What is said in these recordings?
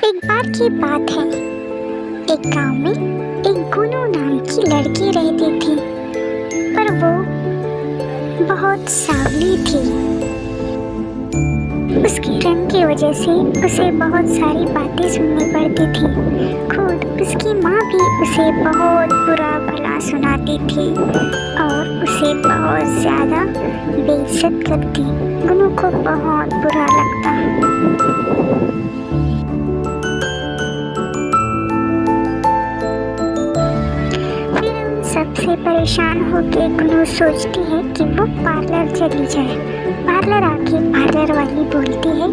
एक बार की बात है, एक गांव में एक गुनू नाम की लड़की रहती थी, पर वो बहुत सांवली थी। उसके रंग की वजह से उसे बहुत सारी बातें सुननी पड़ती थी। खुद उसकी माँ भी उसे बहुत बुरा भला सुनाती थी और उसे बहुत ज्यादा बेइज्जत करती। गुनू को बहुत बुरा लगता। सबसे परेशान होकर गुनू सोचती है कि वो पार्लर चली जाए। पार्लर आके पार्लर वाली बोलती है,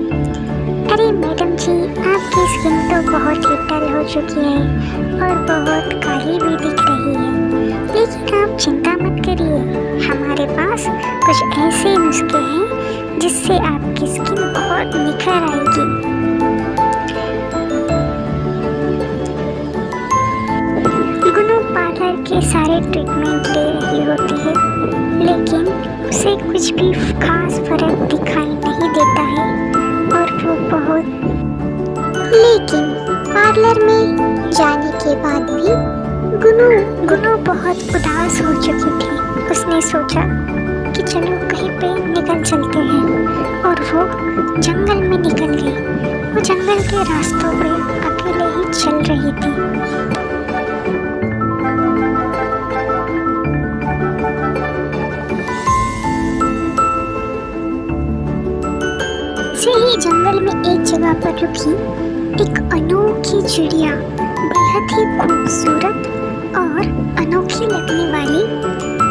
अरे मैडम जी, आपकी स्किन तो बहुत ही डल हो चुकी है और बहुत काली भी दिख रही है, लेकिन आप चिंता मत करिए, हमारे पास कुछ ऐसे नुस्खे हैं जिससे आपकी स्किन बहुत निखर आएगी। गुनू पार्लर के सारे ट्रीटमेंट ले रही होती है, लेकिन उसे कुछ भी खास फर्क दिखाई नहीं देता है और वो लेकिन पार्लर में जाने के बाद भी गुनू बहुत उदास हो चुकी थी। उसने सोचा कि चलो कहीं पे निकल चलते हैं और वो जंगल में निकल गई। वो जंगल के रास्तों पे अकेले ही चल रही थी। ही जंगल में एक जगह पर रुकी एक अनोखी चिड़िया, बेहद ही खूबसूरत और अनोखी लगने वाली,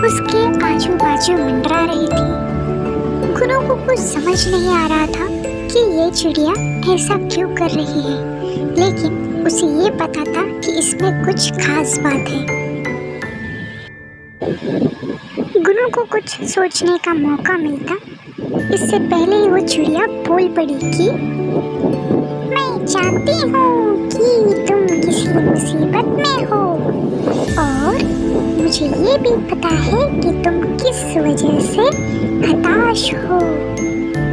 उसके आजू बाजू मंडरा रही थी। गुनू को कुछ समझ नहीं आ रहा था कि ये चिड़िया ऐसा क्यों कर रही है, लेकिन उसे ये पता था कि इसमें कुछ खास बात है। गुनू को कुछ सोचने का मौका मिलता इससे पहले ही वो चिड़िया बोल पड़ी कि मैं जानती हूँ कि तुम किसी मुसीबत में हो और मुझे ये भी पता है कि तुम किस वजह से हताश हो।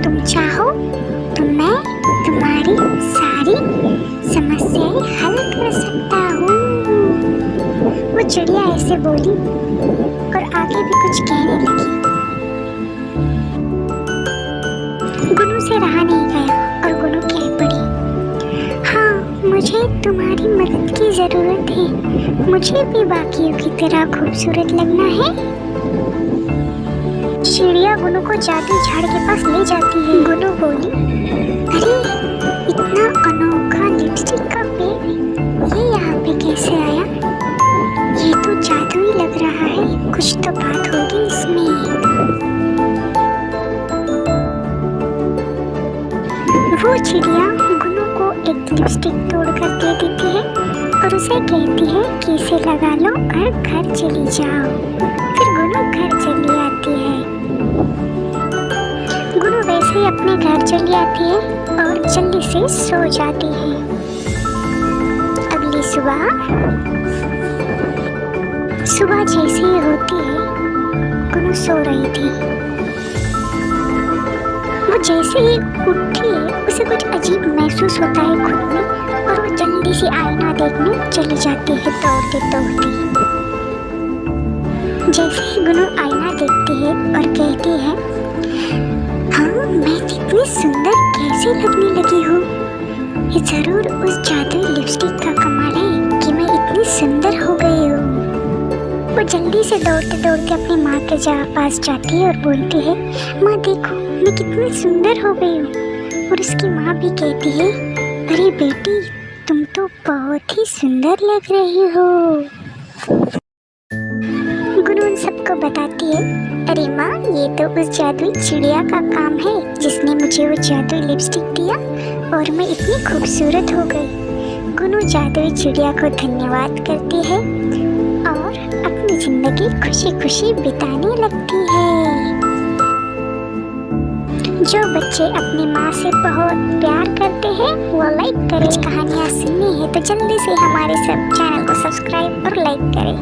तुम चाहो तो मैं तुम्हारी सारी समस्याएं हल कर सकता हूँ। वो चिड़िया ऐसे बोली और आगे भी कुछ कहने लगी। गुनू से रहा नहीं गया और गुनू कह पड़ी, हाँ, मुझे तुम्हारी मदद की जरूरत है, मुझे भी बाकियों की तरह खूबसूरत लगना है। चिड़िया गुनू को जादू झाड़ के पास ले जाती है। गुनू बोली, अरे इतना अनोखा लिपस्टिक का पेड़ ये यहाँ पे कैसे आया? ये तो जादू ही लग रहा है, कुछ तो बात होगी इसमें। वो चिड़िया गुनू को एक लिपस्टिक तोड़कर दे देती है और उसे कहती है कि इसे लगा लो और घर चली जाओ। फिर गुनू घर चली आती है। गुनू वैसे ही अपने घर चली आती है और जल्दी से सो जाती है। अगली सुबह जैसे ही होती है, गुनू सो रही थी। वो जैसे ही उठती है उसे कुछ अजीब महसूस होता है खुद में और वो जल्दी से आईना देखने चली जाती है दौड़ते दौड़ते। जैसे ही गुनू आईना देखती है और कहती है, हाँ, मैं इतनी सुंदर कैसे लगने लगी हूँ? ये जरूर उस जादुई लिपस्टिक का कमाल है कि मैं इतनी सुंदर हो गई हूँ। वो जल्दी से दौड़ते दौड़ते अपनी माँ के पास जाती है और बोलती है, माँ देखो मैं कितनी सुंदर हो गई हूँ। और उसकी माँ भी कहती है, अरे बेटी, तुम तो बहुत ही सुंदर लग रही हो। गुनू उन सबको बताती है, अरे माँ, ये तो उस जादुई चिड़िया का काम है जिसने मुझे वो जादुई लिपस्टिक दिया और मैं इतनी खूबसूरत हो गई। गुनू जादुई चिड़िया को धन्यवाद करती है और अपनी जिंदगी खुशी खुशी बिताने लगती है। जो बच्चे अपनी माँ से बहुत प्यार करते हैं वो लाइक करें। कहानियाँ सुननी है तो जल्दी से हमारे सब चैनल को सब्सक्राइब और लाइक करें।